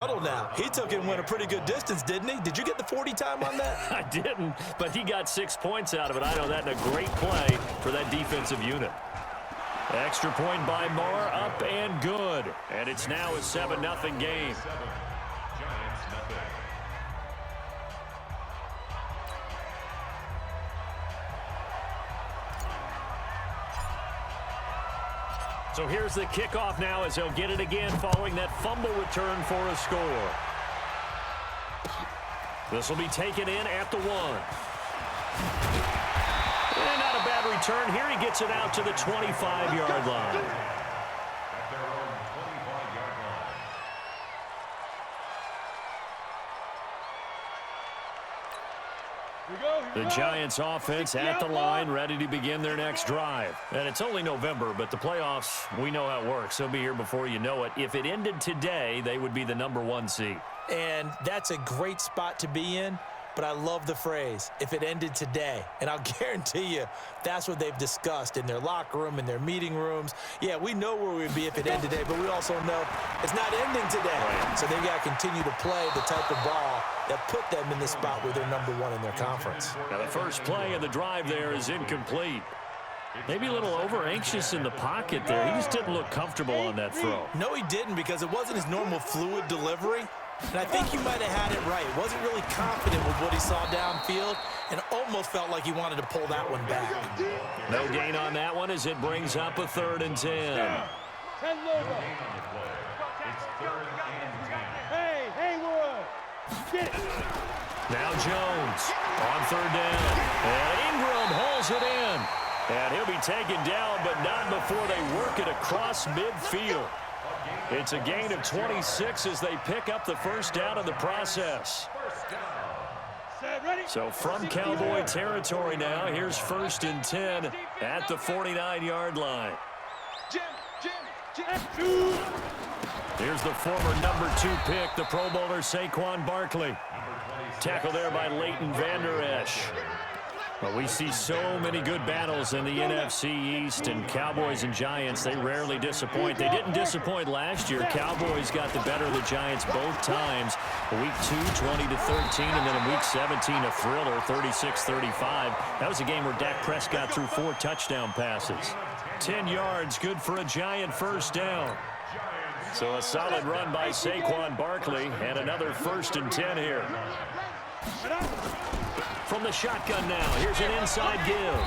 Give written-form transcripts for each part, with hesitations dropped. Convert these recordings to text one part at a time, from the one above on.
Now, he took it and went a pretty good distance, didn't he? Did you get the 40 time on that? I didn't, but he got 6 points out of it. I know that in a great play for that defensive unit. Extra point by Moore, up and good. And it's now a 7-0 game. So here's the kickoff now as he'll get it again following that fumble return for a score. This will be taken in at the 1. And not a bad return here. He gets it out to the 25-yard line. The Giants offense at the line, ready to begin their next drive. And it's only November, but the playoffs, we know how it works. They'll be here before you know it. If it ended today, they would be the #1 seed. And that's a great spot to be in, but I love the phrase, if it ended today. And I'll guarantee you that's what they've discussed in their locker room, in their meeting rooms. Yeah, we know where we would be if it ended today, but we also know it's not ending today. Right. So they've got to continue to play the type of ball that put them in the spot where they're #1 in their conference. Now the first play of the drive there is incomplete. Maybe a little over-anxious in the pocket there. He just didn't look comfortable on that throw. No, he didn't, because it wasn't his normal fluid delivery. And I think he might have had it right. Wasn't really confident with what he saw downfield and almost felt like he wanted to pull that one back. No gain on that one as it brings up a 3rd and 10. Hey, Wood. Get it. Now Jones on 3rd down. And Ingram hauls it in. And he'll be taken down, but not before they work it across midfield. It's a gain of 26 as they pick up the first down in the process. So from Cowboy territory now, here's 1st and 10 at the 49-yard line. Here's the former #2 pick, the Pro Bowler Saquon Barkley. Tackle there by Leighton Vander Esch. Well, we see so many good battles in the NFC East, and Cowboys and Giants, they rarely disappoint. They didn't disappoint last year. Cowboys got the better of the Giants both times. Week 2, 20-13, and then in Week 17, a thriller, 36-35. That was a game where Dak Prescott threw 4 touchdown passes. 10 yards, good for a Giant first down. So a solid run by Saquon Barkley, and another 1st and 10 here. From the shotgun now, here's an inside give.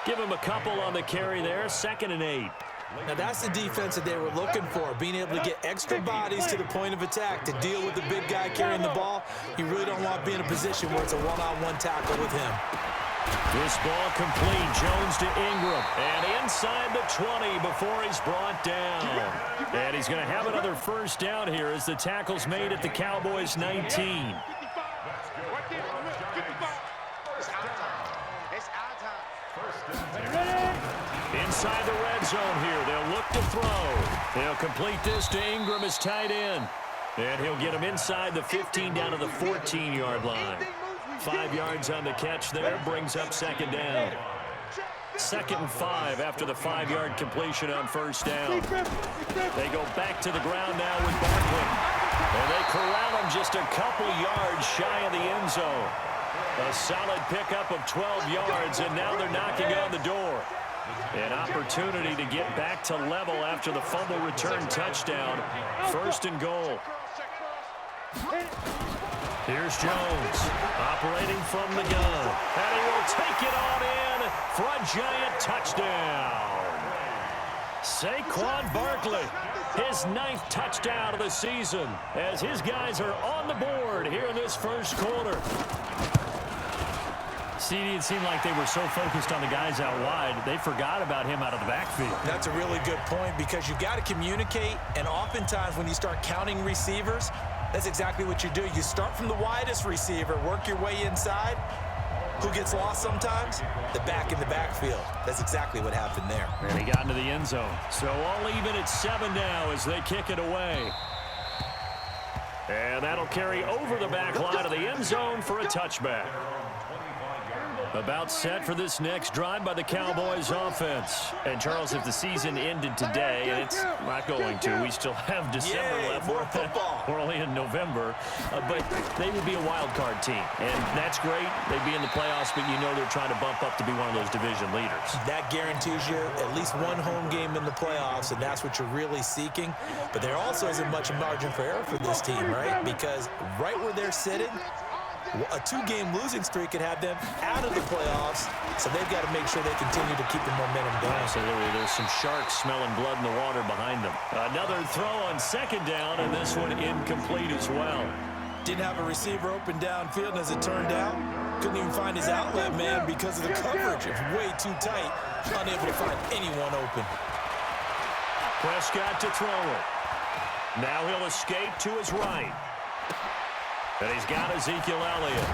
Give him a couple on the carry there, 2nd and 8. Now that's the defense that they were looking for, being able to get extra bodies to the point of attack to deal with the big guy carrying the ball. You really don't want to be in a position where it's a one-on-one tackle with him. This ball complete, Jones to Ingram, and inside the 20 before he's brought down. And he's going to have another first down here as the tackle's made at the Cowboys' 19. Inside the red zone here, they'll look to throw. They'll complete this to Ingram as tight end. And he'll get him inside the 15 down to the 14-yard line. 5 yards on the catch there, brings up 2nd down. 2nd and 5 after the 5-yard completion on first down. They go back to the ground now with Barkley. And they corral him just a couple yards shy of the end zone. A solid pickup of 12 yards, and now they're knocking on the door. An opportunity to get back to level after the fumble return touchdown. 1st and goal. Here's Jones, operating from the gun. And he will take it on in for a Giant touchdown. Saquon Barkley, his 9th touchdown of the season, as his guys are on the board here in this first quarter. CD, it seemed like they were so focused on the guys out wide, they forgot about him out of the backfield. That's a really good point, because you got to communicate, and oftentimes when you start counting receivers, that's exactly what you do. You start from the widest receiver, work your way inside. Who gets lost sometimes? The back in the backfield. That's exactly what happened there. And he got into the end zone. So all even at 7 now as they kick it away. And that'll carry over the back line of the end zone for a touchback. About set for this next drive by the Cowboys offense. And, Charles, if the season ended today, and it's not going to, we still have December left. More football. We're only in November. But they would be a wild card team. And that's great. They'd be in the playoffs, but you know they're trying to bump up to be one of those division leaders. That guarantees you at least one home game in the playoffs, and that's what you're really seeking. But there also isn't much margin for error for this team, right? Because right where they're sitting, a 2-game losing streak could have them out of the playoffs, so they've got to make sure they continue to keep the momentum going. Absolutely. There's some sharks smelling blood in the water behind them. Another throw on second down, and this one incomplete as well. Didn't have a receiver open downfield, and as it turned out, couldn't even find his outlet man because of the coverage. It's way too tight, unable to find anyone open. Prescott to throw it. Now he'll escape to his right. And he's got Ezekiel Elliott.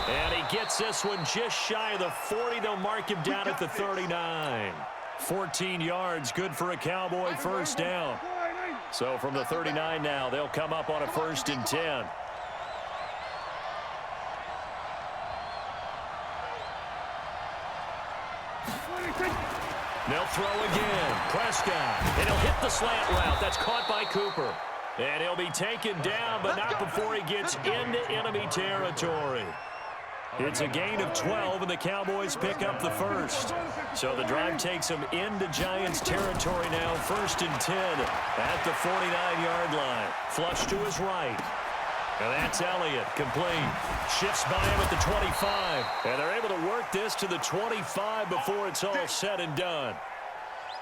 And he gets this one just shy of the 40. They'll mark him down at the 39. 14 yards, good for a Cowboy first down. So from the 39 now, they'll come up on a 1st and 10. They'll throw again. Prescott. And he'll hit the slant route. That's caught by Cooper. And he'll be taken down, but not before he gets into enemy territory. It's a gain of 12, and the Cowboys pick up the first. So the drive takes them into Giants territory now, 1st and 10 at the 49-yard line. Flush to his right. And that's Elliott, complete. Shifts by him at the 25. And they're able to work this to the 25 before it's all said and done.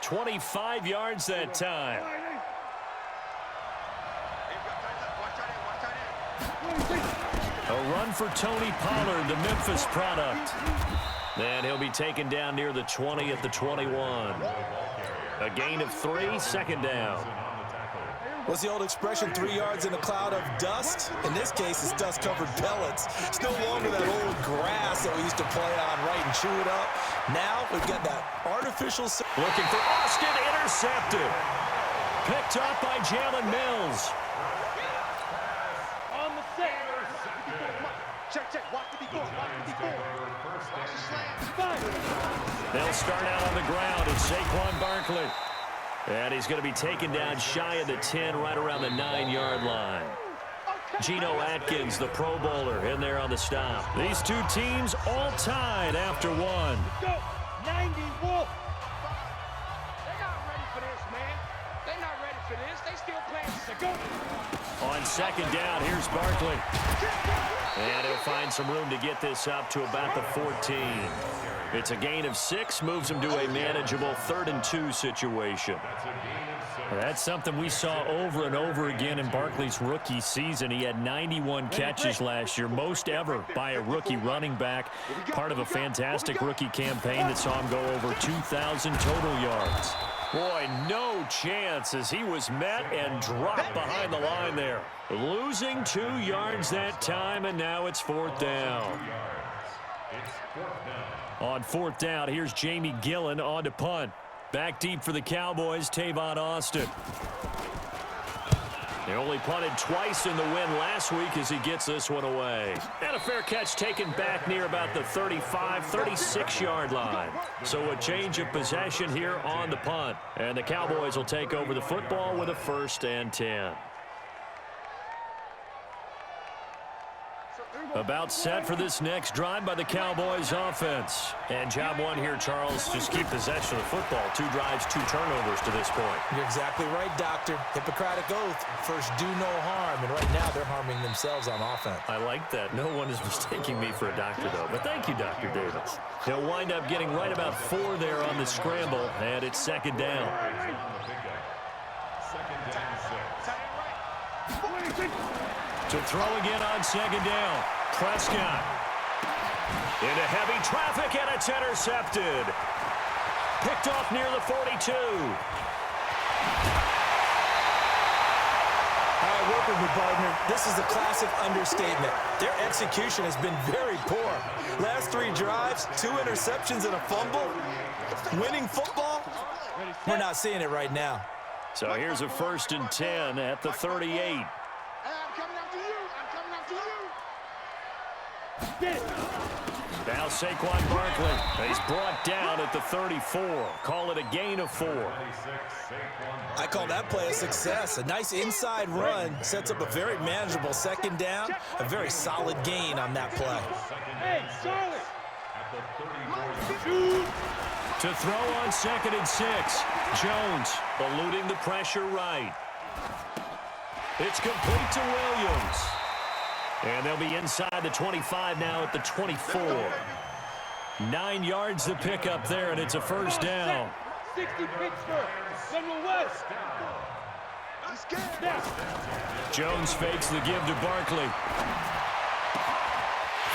25 yards that time. A run for Tony Pollard, the Memphis product. And he'll be taken down near the 20 at the 21. A gain of 3, 2nd down. What's the old expression, 3 yards in a cloud of dust? In this case, it's dust-covered pellets. It's no longer that old grass that we used to play on, right, and chew it up. Now we've got that artificial... Looking for Austin, intercepted. Picked up by Jalen Mills. On the set. Check. Watch the before. Watch the slam. They'll start out on the ground. It's Saquon Barkley. And he's going to be taken down shy of the 10, right around the 9-yard line. Geno Atkins, the Pro Bowler, in there on the stop. These two teams all tied after one. Go. 90 Wolf. They're not ready for this, man. They're not ready for this. They still playing to go. On second down, here's Barkley. And he'll find some room to get this up to about the 14. It's a gain of 6, moves him to a manageable 3rd and 2 situation. That's something we saw over and over again in Barkley's rookie season. He had 91 catches last year, most ever by a rookie running back, part of a fantastic rookie campaign that saw him go over 2,000 total yards. Boy, no chance as he was met and dropped behind the line there. Losing 2 yards that time, and now it's 4th down. On 4th down, here's Jamie Gillen on to punt. Back deep for the Cowboys, Tavon Austin. They only punted twice in the win last week as he gets this one away. And a fair catch taken back near about the 35, 36-yard line. So a change of possession here on the punt. And the Cowboys will take over the football with a 1st and 10. About set for this next drive by the Cowboys offense. And job one here, Charles, just keep possession of the football. 2 drives, 2 turnovers to this point. You're exactly right, Doctor. Hippocratic oath. First, do no harm. And right now, they're harming themselves on offense. I like that. No one is mistaking me for a doctor, though. But thank you, Dr. Davis. He'll wind up getting right about 4 there on the scramble, and it's 2nd down. To throw again on 2nd down. Prescott. Into heavy traffic, and it's intercepted. Picked off near the 42. All right, work with me, partner. This is a classic understatement. Their execution has been very poor. Last 3 drives, 2 interceptions and a fumble. Winning football? We're not seeing it right now. So here's a 1st and 10 at the 38. I'm coming after you. I'm coming after you. Get it. Now Saquon Barkley. He's brought down at the 34. Call it a gain of 4. I call that play a success. A nice inside run sets up a very manageable second down. A very solid gain on that play. Hey, solid. To throw on 2nd and 6. Jones eluding the pressure right. It's complete to Williams. And they'll be inside the 25 now at the 24. 9 yards to pick up there, and it's a first down. 60 Pittsburgh. General West. Jones fakes the give to Barkley.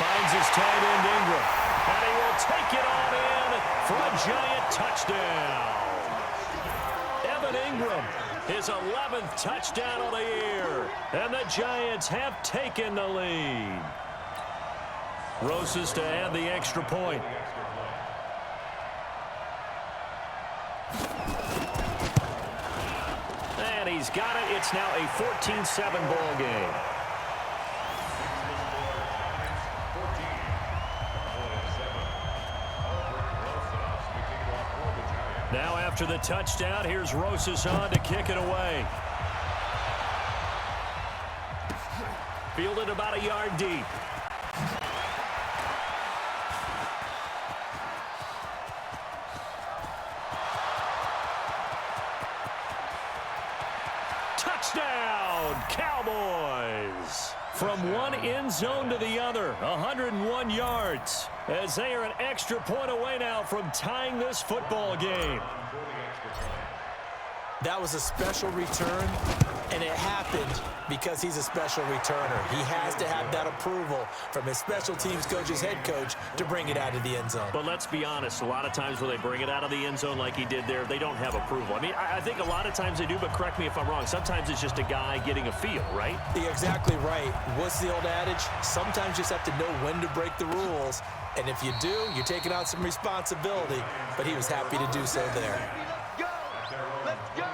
Finds his tight end Ingram. And he will take it on in for a giant touchdown. Evan Ingram, his 11th touchdown of the year. And the Giants have taken the lead. Rosas to add the extra point. And he's got it. It's now a 14-7 ball game. Now after the touchdown, here's Rosas on to kick it away. Fielded about a yard deep. Touchdown, Cowboys! From one end zone to the other, 101 yards, as they are an extra point away now from tying this football game. That was a special return, and it happened because he's a special returner. He has to have that approval from his special teams coach, his head coach, to bring it out of the end zone. But let's be honest, a lot of times when they bring it out of the end zone like he did there, they don't have approval. I mean, I think a lot of times they do, but correct me if I'm wrong. Sometimes it's just a guy getting a feel, right? You're exactly right. What's the old adage? Sometimes you just have to know when to break the rules, and if you do, you're taking out some responsibility, but he was happy to do so there. Let's go.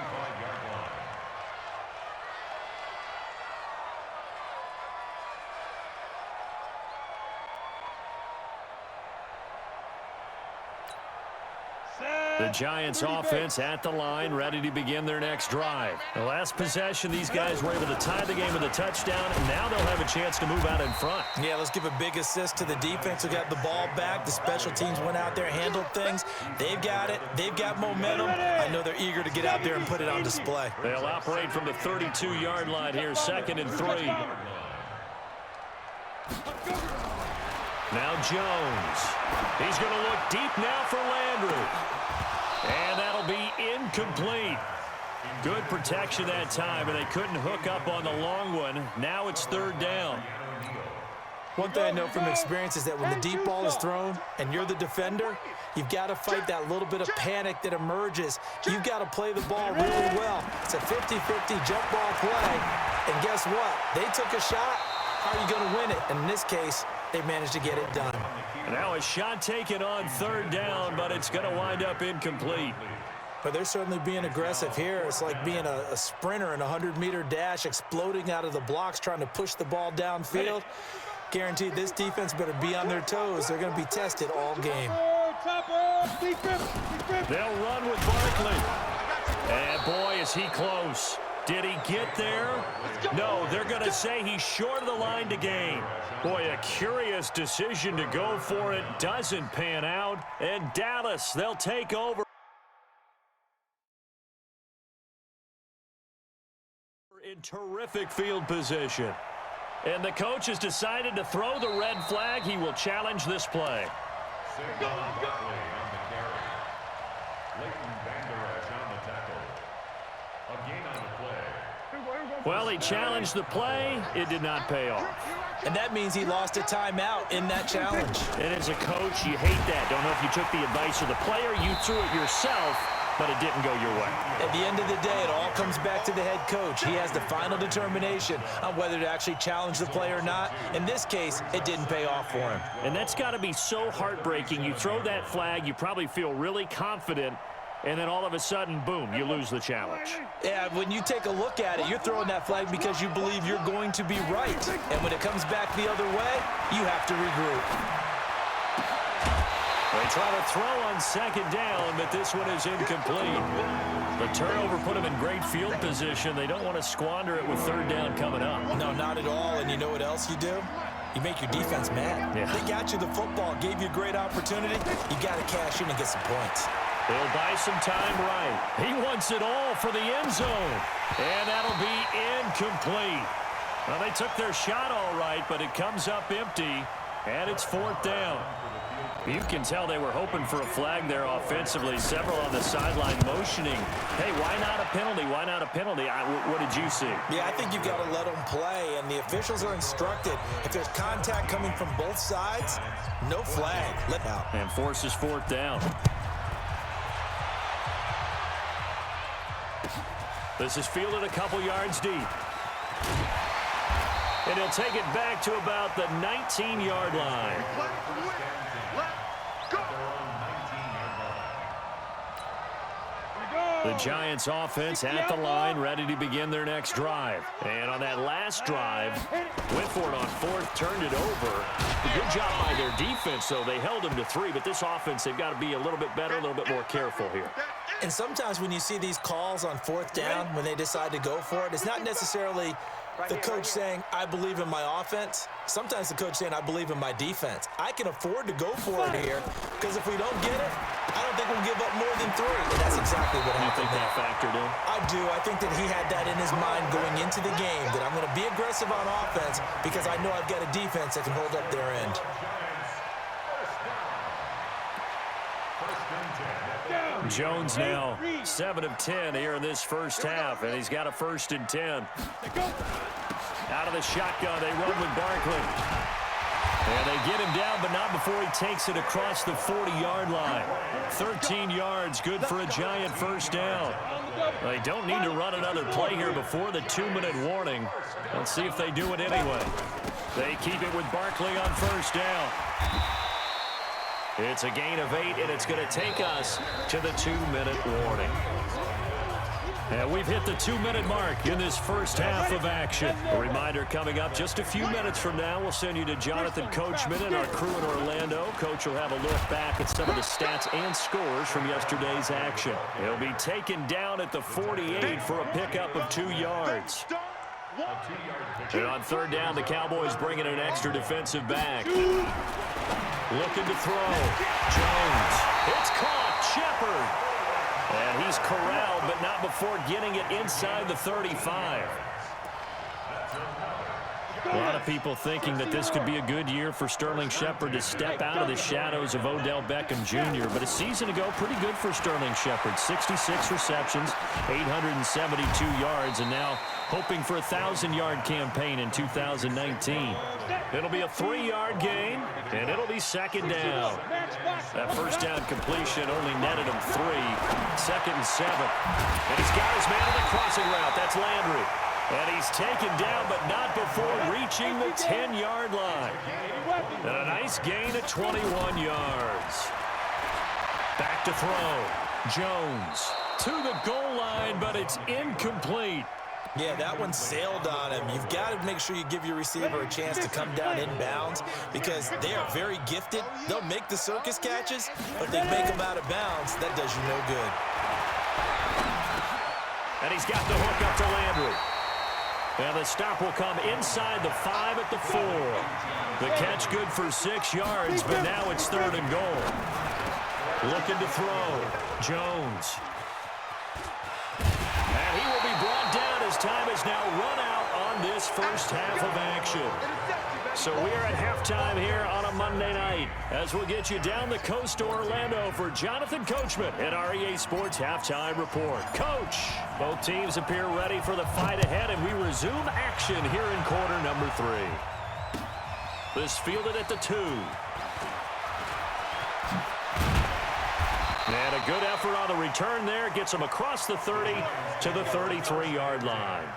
The Giants offense at the line, ready to begin their next drive. The last possession, these guys were able to tie the game with a touchdown, and now they'll have a chance to move out in front. Yeah, let's give a big assist to the defense who got the ball back. The special teams went out there, handled things. They've got it. They've got momentum. I know they're eager to get out there and put it on display. They'll operate from the 32-yard line here, 2nd and 3. Now Jones. He's going to look deep now for Landry. And that'll be incomplete. Good protection that time, and they couldn't hook up on the long one. Now it's 3rd down. One thing I know from experience is that when the deep ball is thrown and you're the defender, you've got to fight that little bit of panic that emerges. You've got to play the ball really well. It's a 50-50 jump ball play. And guess what? They took a shot. How are you going to win it? And in this case, they managed to get it done. Now a shot taken on 3rd down, but it's going to wind up incomplete. But they're certainly being aggressive here. It's like being a sprinter in a 100-meter dash, exploding out of the blocks, trying to push the ball downfield. Guaranteed this defense better be on their toes. They're going to be tested all game. They'll run with Barkley. And boy, is he close. Did he get there? No, they're going to say he's short of the line to gain. Boy, a curious decision to go for it. Doesn't pan out. And Dallas, they'll take over. In terrific field position. And the coach has decided to throw the red flag. He will challenge this play. Well, he challenged the play. It did not pay off. And that means he lost a timeout in that challenge. And as a coach, you hate that. Don't know if you took the advice of the player. You threw it yourself, but it didn't go your way. At the end of the day, it all comes back to the head coach. He has the final determination on whether to actually challenge the play or not. In this case, it didn't pay off for him. And that's got to be so heartbreaking. You throw that flag, you probably feel really confident, and then all of a sudden, boom, you lose the challenge. Yeah, when you take a look at it, you're throwing that flag because you believe you're going to be right. And when it comes back the other way, you have to regroup. They try to throw on second down, but this one is incomplete. The turnover put them in great field position. They don't want to squander it with third down coming up. No, not at all. And you know what else you do? You make your defense mad. Yeah. They got you the football, gave you a great opportunity. You got to cash in and get some points. He'll buy some time right. He wants it all for the end zone. And that'll be incomplete. Well, they took their shot all right, but it comes up empty, and it's fourth down. You can tell they were hoping for a flag there offensively. Several on the sideline motioning. Hey, why not a penalty? Why not a penalty? What did you see? Yeah, I think you've got to let them play, and the officials are instructed. If there's contact coming from both sides, no flag. Let out. And forces fourth down. This is fielded a couple yards deep. And he'll take it back to about the 19-yard line. The Giants offense at the line, ready to begin their next drive. And on that last drive, went for it on fourth, turned it over. Good job by their defense, though. They held them to 3, but this offense, they've got to be a little bit better, a little bit more careful here. And sometimes when you see these calls on fourth down, when they decide to go for it, it's not necessarily the coach saying, I believe in my offense. Sometimes the coach saying, I believe in my defense. I can afford to go for it here because if we don't get it, I don't think we'll give up more than 3. And that's exactly what happened. You think that factored in? I do. I think that he had that in his mind going into the game, that I'm going to be aggressive on offense because I know I've got a defense that can hold up their end. Jones now 7 of 10 here in this first half, and he's got a 1st and 10. Out of the shotgun, they run with Barkley. And they get him down, but not before he takes it across the 40-yard line. 13 yards, good for a Giant first down. They don't need to run another play here before the 2-minute warning. Let's see if they do it anyway. They keep it with Barkley on first down. It's a gain of 8, and it's going to take us to the 2-minute warning. And we've hit the 2-minute mark in this first half of action. A reminder coming up just a few minutes from now, we'll send you to Jonathan Coachman and our crew in Orlando. Coach will have a look back at some of the stats and scores from yesterday's action. He'll be taken down at the 48 for a pickup of 2 yards. And on third down, the Cowboys bring in an extra defensive back. Looking to throw. Jones. It's caught. Shepard. And he's corralled, but not before getting it inside the 35. A lot of people thinking that this could be a good year for Sterling Shepard to step out of the shadows of Odell Beckham Jr. But a season ago, pretty good for Sterling Shepard. 66 receptions, 872 yards, and now hoping for a 1,000-yard campaign in 2019. It'll be a 3-yard gain, and it'll be second down. That first down completion only netted him 3. 2nd and 7. And he's got his man on the crossing route. That's Landry. And he's taken down, but not before reaching the 10-yard line. And a nice gain of 21 yards. Back to throw. Jones to the goal line, but it's incomplete. Yeah, that one sailed on him. You've got to make sure you give your receiver a chance to come down inbounds because they are very gifted. They'll make the circus catches, but they make them out of bounds. That does you no good. And he's got the hook up to Landry. And the stop will come inside the 5 at the 4. The catch good for 6 yards, but now it's 3rd and goal. Looking to throw. Jones. And he will be brought down as time is now run out on this first half of action. So we are at halftime here on a Monday night as we'll get you down the coast to Orlando for Jonathan Coachman at our EA Sports Halftime Report. Coach, both teams appear ready for the fight ahead, and we resume action here in quarter number 3. This fielded at the 2. And a good effort on the return there. Gets him across the 30 to the 33-yard line.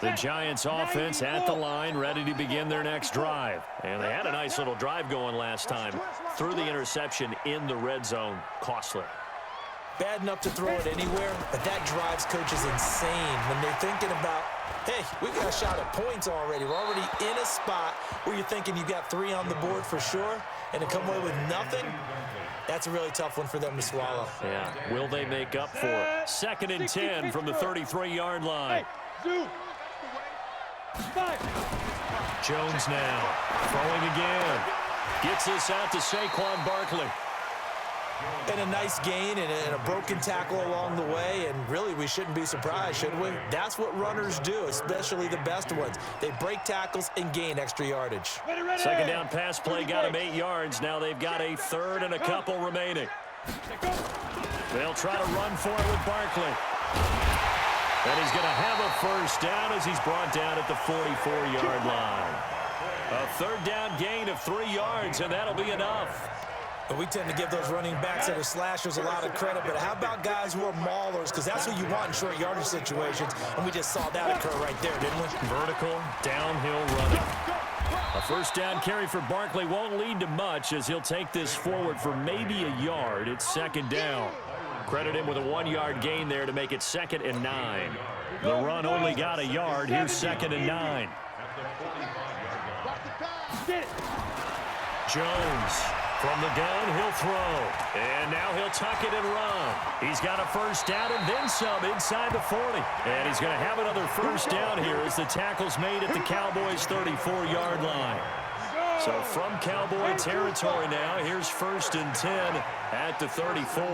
The Giants offense at the line, ready to begin their next drive. And they had a nice little drive going last time. Threw the interception in the red zone. Costly. Bad enough to throw it anywhere, but that drives coaches insane when they're thinking about, hey, we got a shot at points already. We're already in a spot where you're thinking you got 3 on the board for sure, and to come away with nothing, that's a really tough one for them to swallow. Yeah, will they make up for it? 2nd and 10 from the 33-yard line. Jones now, throwing again. Gets this out to Saquon Barkley. And a nice gain and a broken tackle along the way, and really we shouldn't be surprised, should we? That's what runners do, especially the best ones. They break tackles and gain extra yardage. 2nd down pass play got him 8 yards. Now they've got a 3rd and a couple remaining. They'll try to run for it with Barkley. And he's going to have a 1st down as he's brought down at the 44-yard line. A 3rd down gain of 3 yards, and that'll be enough. But we tend to give those running backs that are slashers a lot of credit. But how about guys who are maulers? Because that's what you want in short yardage situations. And we just saw that occur right there, didn't we? Vertical, downhill running. A 1st down carry for Barkley won't lead to much as he'll take this forward for maybe a yard. It's 2nd down. Credit him with a 1-yard gain there to make it 2nd and 9. The run only got a yard. Here's 2nd and 9. Jones from the gun, he'll throw. And now he'll tuck it and run. He's got a 1st down and then some inside the 40. And he's going to have another 1st down here as the tackle's made at the Cowboys' 34-yard line. So from Cowboy territory now, here's 1st and 10 at the 34.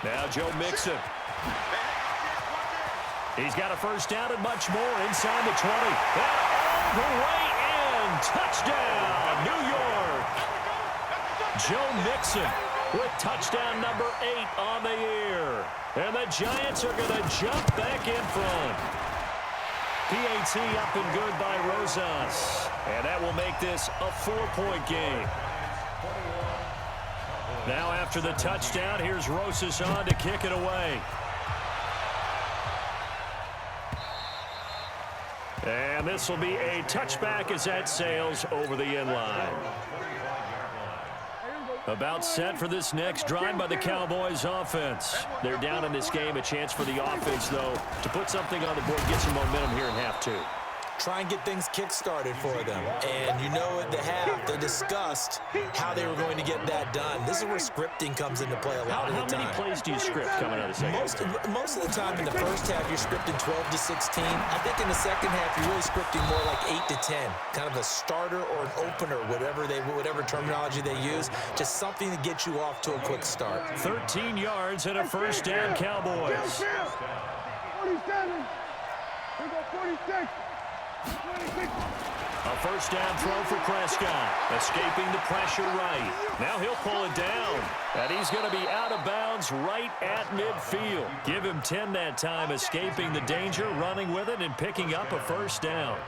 Now Joe Mixon. He's got a 1st down and much more inside the 20. And all the way in. Touchdown, New York. Joe Mixon with touchdown number 8 on the year. And the Giants are going to jump back in front. PAT up and good by Rosas. And that will make this a 4-point game. Now after the touchdown, here's Rosas on to kick it away. And this will be a touchback as that sails over the end line. About set for this next drive by the Cowboys offense. They're down in this game. A chance for the offense, though, to put something on the board, get some momentum here in half 2. Try and get things kick-started for them. And you know at the half, they discussed how they were going to get that done. This is where scripting comes into play a lot of the time. How many plays do you script coming out of the second? Most of the time in the first half, you're scripting 12 to 16. I think in the second half, you're really scripting more like 8 to 10. Kind of a starter or an opener, whatever terminology they use. Just something to get you off to a quick start. 13 yards and a 1st down, Cowboys. 47. We go 46. A 1st down throw for Prescott. Escaping the pressure right. Now he'll pull it down. And he's going to be out of bounds right at midfield. Give him 10 that time, escaping the danger, running with it, and picking up a 1st down.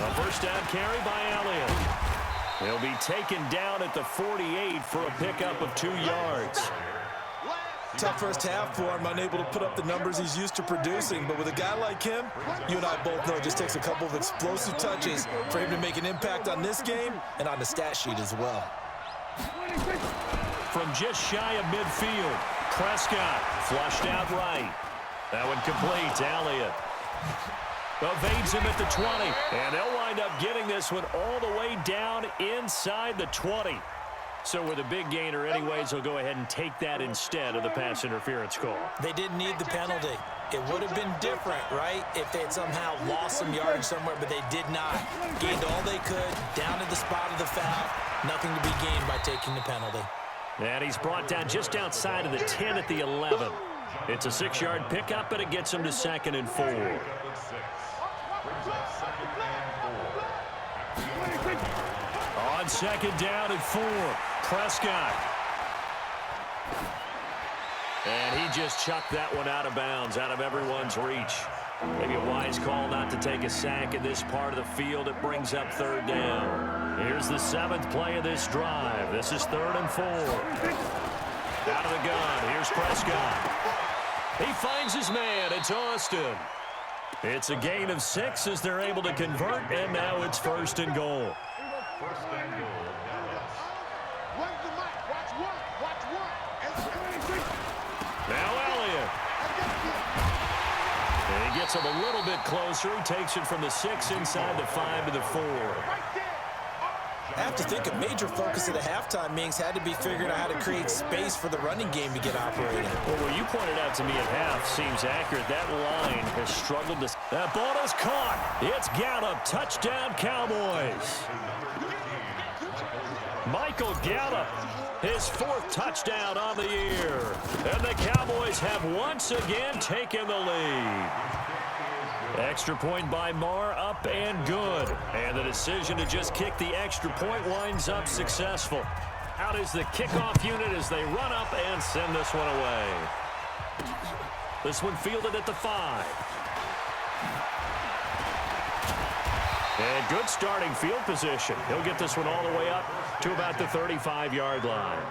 A 1st down carry by Elliott. He'll be taken down at the 48 for a pickup of 2 yards. Tough first half for him, unable to put up the numbers he's used to producing. But with a guy like him, you and I both know it just takes a couple of explosive touches for him to make an impact on this game and on the stat sheet as well. From just shy of midfield, Prescott flushed out right. That one complete to Elliott. Evades him at the 20, and they'll wind up getting this one all the way down inside the 20. So with a big gainer anyways, they'll go ahead and take that instead of the pass interference call. They didn't need the penalty. It would have been different, right, if they had somehow lost some yardage somewhere, but they did not. Gained all they could, down at the spot of the foul. Nothing to be gained by taking the penalty. And he's brought down just outside of the 10 at the 11. It's a 6-yard pickup, but it gets him to 2nd and 4. On 2nd down and 4, Prescott. And he just chucked that one out of bounds, out of everyone's reach. Maybe a wise call not to take a sack in this part of the field. It brings up 3rd down. Here's the 7th play of this drive. This is 3rd and 4. Out of the gun, here's Prescott. He finds his man. It's Austin. It's a gain of 6 as they're able to convert, and now it's 1st and goal. First and goal. Where's the mic? Watch one. Watch one. Now Elliott. And he gets him a little bit closer. He takes it from the 6 inside the 5 to the 4. I have to think a major focus of the halftime meetings had to be figuring out how to create space for the running game to get operating. Well, what you pointed out to me at half seems accurate. That line has struggled to... That ball is caught. It's Gallup. Touchdown, Cowboys. Michael Gallup, his 4th touchdown on the year. And the Cowboys have once again taken the lead. Extra point by Marr, up and good. And the decision to just kick the extra point winds up successful. Out is the kickoff unit as they run up and send this one away. This one fielded at the 5. And good starting field position. He'll get this one all the way up to about the 35-yard line.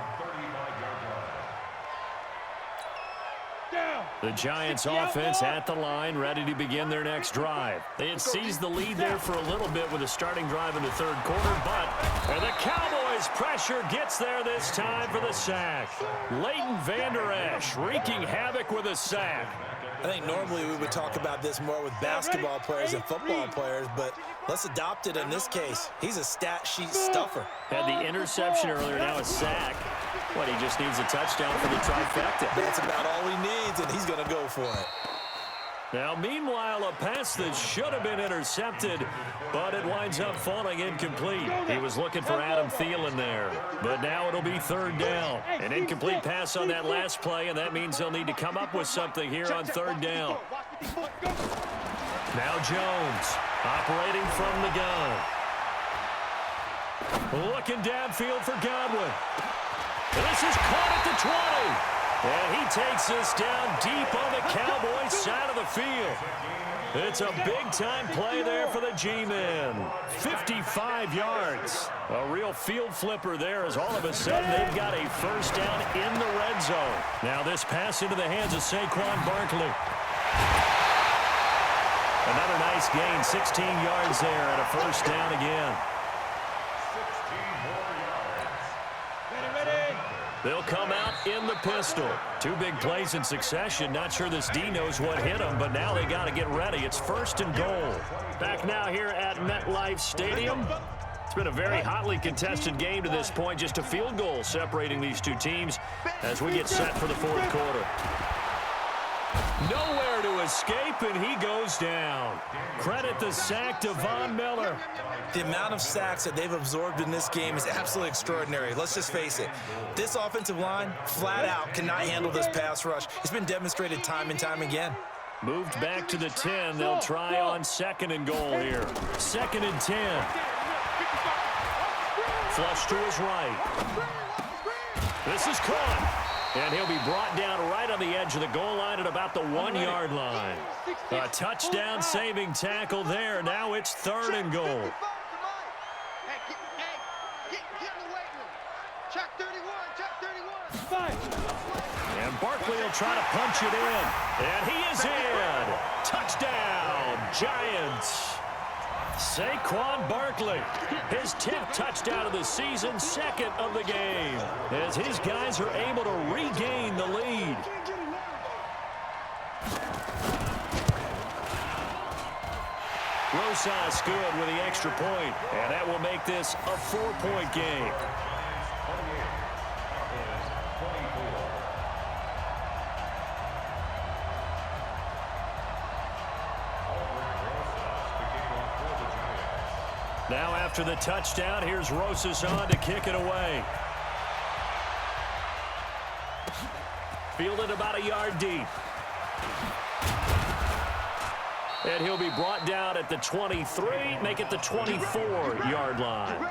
The Giants offense at the line, ready to begin their next drive. They had seized the lead there for a little bit with a starting drive in the 3rd quarter, but the Cowboys' pressure gets there this time for the sack. Leighton Vander Esch wreaking havoc with a sack. I think normally we would talk about this more with basketball players and football players, but let's adopt it in this case. He's a stat sheet stuffer. Had the interception earlier, now a sack. What, he just needs a touchdown for the trifecta. That's about all he needs, and he's going to go for it. Now, meanwhile, a pass that should have been intercepted, but it winds up falling incomplete. He was looking for Adam Thielen there, but now it'll be 3rd down. An incomplete pass on that last play, and that means they'll need to come up with something here on 3rd down. Now Jones, operating from the gun. Looking downfield for Godwin. This is caught at the 20. And he takes this down deep on the Cowboys side of the field. It's a big-time play there for the G-men. 55 yards. A real field flipper there as all of a sudden they've got a 1st down in the red zone. Now this pass into the hands of Saquon Barkley. Another nice gain, 16 yards there and a 1st down again. They'll come out in the pistol. 2 big plays in succession. Not sure this D knows what hit them, but now they got to get ready. It's 1st and goal. Back now here at MetLife Stadium. It's been a very hotly contested game to this point. Just a field goal separating these 2 teams as we get set for the 4th quarter. Nowhere to escape, and he goes down. Credit the sack to Von Miller. The amount of sacks that they've absorbed in this game is absolutely extraordinary. Let's just face it. This offensive line, flat out, cannot handle this pass rush. It's been demonstrated time and time again. Moved back to the 10. They'll try on 2nd and goal here. 2nd and 10. Flush to his right. This is caught. And he'll be brought down right on the edge of the goal line at about the 1-yard line. A touchdown-saving tackle there. Now it's 3rd and goal. And Barkley will try to punch it in. And he is in. Touchdown, Giants. Saquon Barkley, his 10th touchdown of the season, 2nd of the game, as his guys are able to regain the lead. Rosas good with the extra point, and that will make this a 4-point game. Now after the touchdown, here's Rosas on to kick it away. Fielded about a yard deep. And he'll be brought down at the 23, make it the 24-yard line.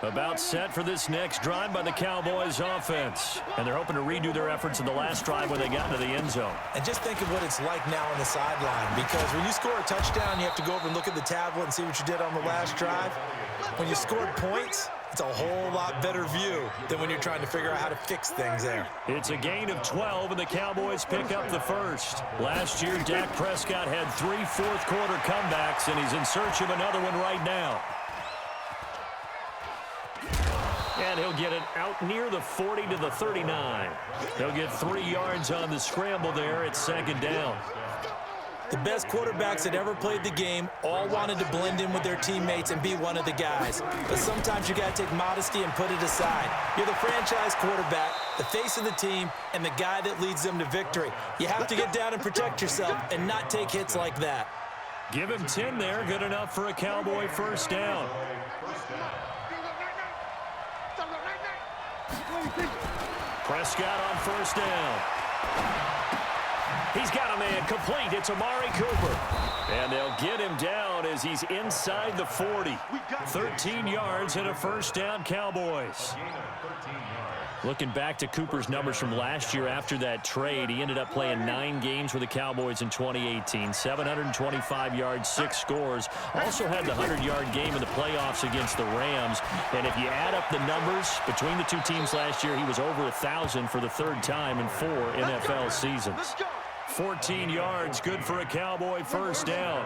About set for this next drive by the Cowboys offense. And they're hoping to redo their efforts in the last drive when they got into the end zone. And just think of what it's like now on the sideline, because when you score a touchdown, you have to go over and look at the tablet and see what you did on the last drive. When you scored points, it's a whole lot better view than when you're trying to figure out how to fix things there. It's a gain of 12, and the Cowboys pick up the first. Last year, Dak Prescott had 3 fourth-quarter comebacks, and he's in search of another one right now. And he'll get it out near the 40 to the 39. They'll get 3 yards on the scramble there at second down. The best quarterbacks that ever played the game all wanted to blend in with their teammates and be one of the guys. But sometimes you got to take modesty and put it aside. You're the franchise quarterback, the face of the team, and the guy that leads them to victory. You have to get down and protect yourself and not take hits like that. Give him 10 there. Good enough for a Cowboy first down. Prescott on first down. He's got a man complete. It's Amari Cooper. And they'll get him down as he's inside the 40. 13 yards and a first down, Cowboys. Looking back to Cooper's numbers from last year after that trade, he ended up playing 9 games with the Cowboys in 2018. 725 yards, 6 scores. Also had the 100-yard game in the playoffs against the Rams. And if you add up the numbers between the two teams last year, he was over 1,000 for the 3rd time in 4 NFL seasons. 14 yards, good for a Cowboy first down.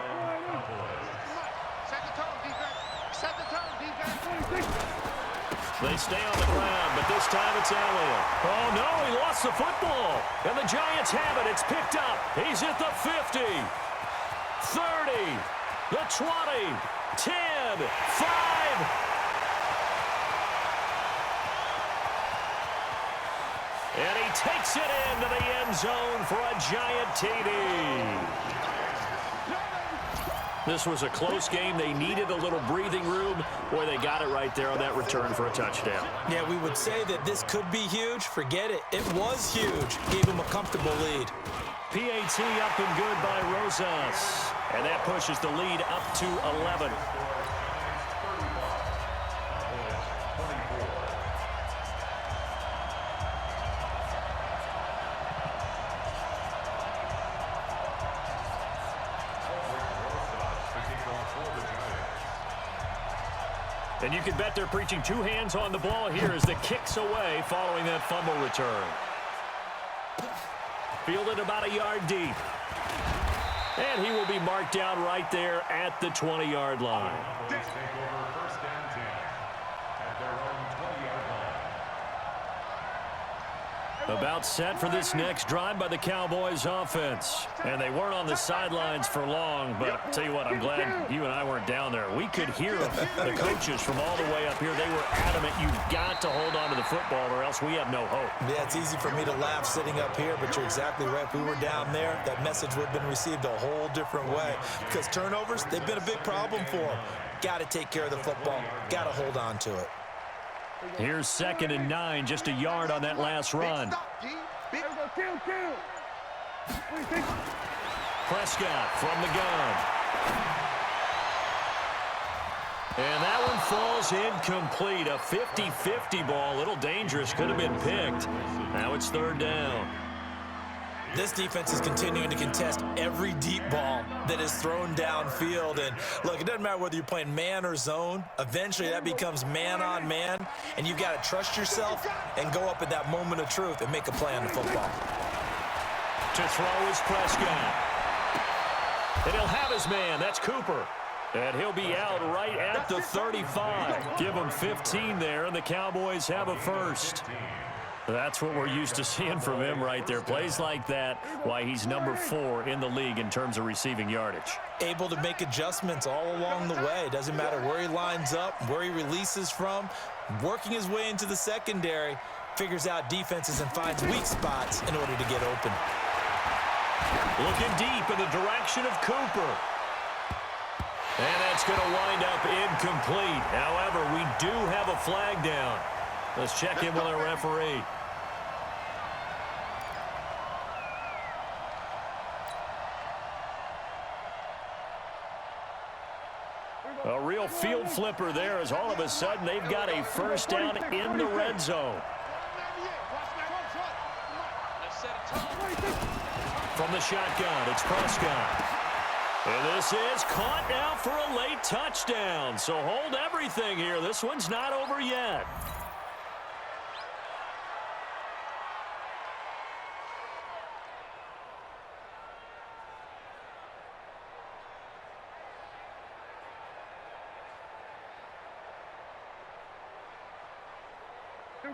They stay on the ground, but this time it's Elliott. Oh, no, he lost the football. And the Giants have it. It's picked up. He's at the 50, 30, the 20, 10, 5. And he takes it into the end zone for a Giant TD. This was a close game. They needed a little breathing room. Boy, they got it right there on that return for a touchdown. Yeah, we would say that this could be huge. Forget it. It was huge. Gave him a comfortable lead. PAT up and good by Rosas. And that pushes the lead up to 11. And you can bet they're preaching 2 hands on the ball here as the kick's away following that fumble return. Fielded about a yard deep. And he will be marked down right there at the 20-yard line. About set for this next drive by the Cowboys offense. And they weren't on the sidelines for long, but I'll tell you what, I'm glad you and I weren't down there. We could hear the coaches from all the way up here. They were adamant, you've got to hold on to the football or else we have no hope. Yeah, it's easy for me to laugh sitting up here, but you're exactly right. If we were down there, that message would have been received a whole different way. Because turnovers, they've been a big problem for them. Got to take care of the football. Got to hold on to it. Here's 2nd and 9, just a yard on that last run. Prescott from the gun. And that one falls incomplete. A 50-50 ball, a little dangerous, could have been picked. Now it's 3rd down. This defense is continuing to contest every deep ball that is thrown downfield. And look, it doesn't matter whether you're playing man or zone. Eventually, that becomes man on man. And you've got to trust yourself and go up at that moment of truth and make a play on the football. To throw is Prescott. And he'll have his man. That's Cooper. And he'll be out right at the 35. Give him 15 there, and the Cowboys have a first. That's what we're used to seeing from him right there. Plays like that, why he's number 4 in the league in terms of receiving yardage. Able to make adjustments all along the way. Doesn't matter where he lines up, where he releases from. Working his way into the secondary, figures out defenses and finds weak spots in order to get open. Looking deep in the direction of Cooper. And that's going to wind up incomplete. However, we do have a flag down. Let's check in with our referee. A real field flipper there as all of a sudden they've got a first down in the red zone. From the shotgun, it's Prescott. And this is caught now for a late touchdown. So hold everything here. This one's not over yet.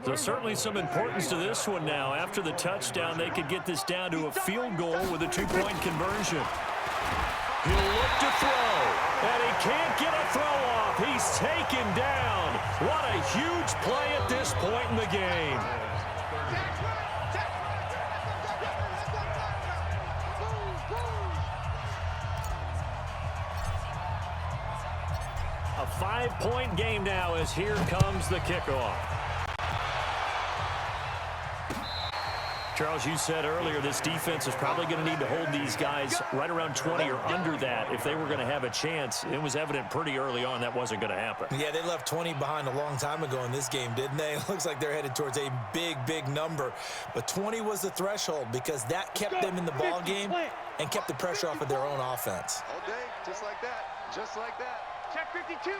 So certainly some importance to this one now. After the touchdown, they could get this down to a field goal with a two-point conversion. He'll look to throw, and he can't get a throw off. He's taken down. What a huge play at this point in the game. A 5-point game now as here comes the kickoff. Charles, you said earlier this defense is probably going to need to hold these guys right around 20 or under that if they were going to have a chance. It was evident pretty early on that wasn't going to happen. Yeah, they left 20 behind a long time ago in this game, didn't they? It looks like they're headed towards a big, big number. But 20 was the threshold because that kept them in the ball game and kept the pressure off of their own offense. All day, just like that. Just like that. Check 52.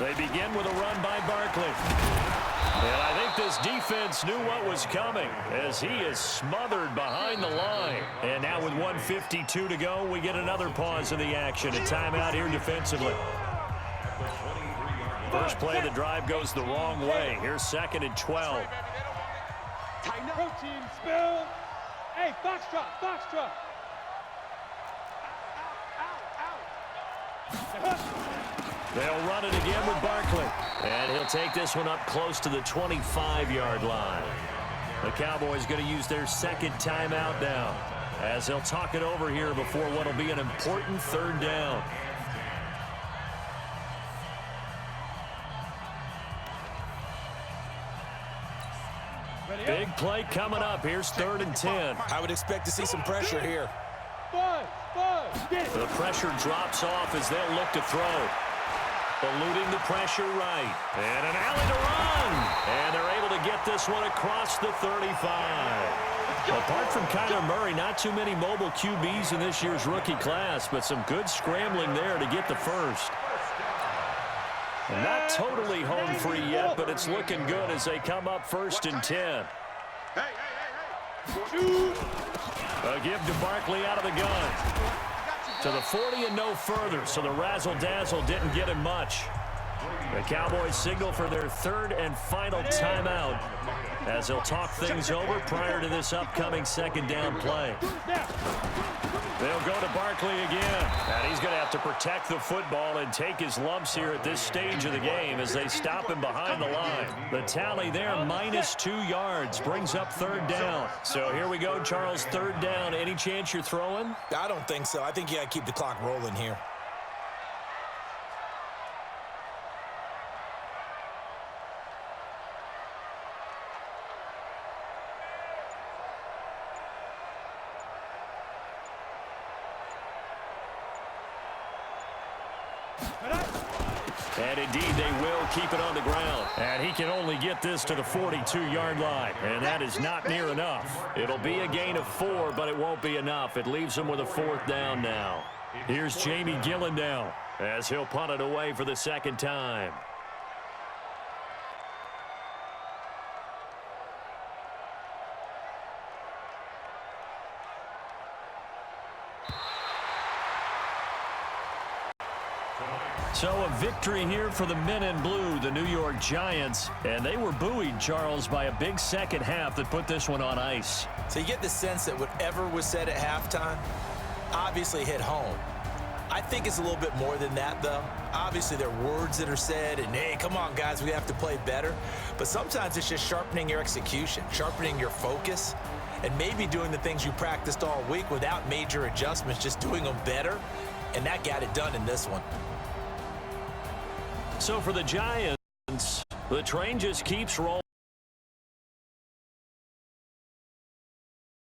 They begin with a run by Barkley. And I think this defense knew what was coming as he is smothered behind the line. And now with 1:52 to go, we get another pause in the action. A timeout here defensively. First play of the drive goes the wrong way. Here's 2nd and 12. Protein spill. Hey, Foxtrot, Foxtrot. They'll run it again with Barkley. And he'll take this one up close to the 25-yard line. The Cowboys going to use their 2nd timeout now as they'll talk it over here before what will be an important 3rd down. Big play coming up. Here's 3rd and 10. I would expect to see some pressure here. The pressure drops off as they'll look to throw. Eluding the pressure right. And an alley to run. And they're able to get this one across the 35. Apart from Kyler Murray, not too many mobile QBs in this year's rookie class, but some good scrambling there to get the first. And not totally home free yet, but it's looking good as they come up 1st and 10. A give to Barkley out of the gun. To the 40 and no further, so the razzle-dazzle didn't get him much. The Cowboys signal for their 3rd and final timeout as they'll talk things over prior to this upcoming 2nd down play. They'll go to Barkley again, and he's going to have to protect the football and take his lumps here at this stage of the game as they stop him behind the line. The tally there, -2 yards, brings up 3rd down. So here we go, Charles, 3rd down. Any chance you're throwing? I don't think so. I think you got to keep the clock rolling here. And indeed, they will keep it on the ground. And he can only get this to the 42-yard line. And that is not near enough. It'll be a gain of 4, but it won't be enough. It leaves him with a 4th down now. Here's Jamie Gillen now as he'll punt it away for the 2nd time. So a victory here for the men in blue, the New York Giants. And they were buoyed, Charles, by a big 2nd half that put this one on ice. So you get the sense that whatever was said at halftime obviously hit home. I think it's a little bit more than that, though. Obviously, there are words that are said, and, hey, come on, guys, we have to play better. But sometimes it's just sharpening your execution, sharpening your focus, and maybe doing the things you practiced all week without major adjustments, just doing them better. And that got it done in this one. So for the Giants, the train just keeps rolling.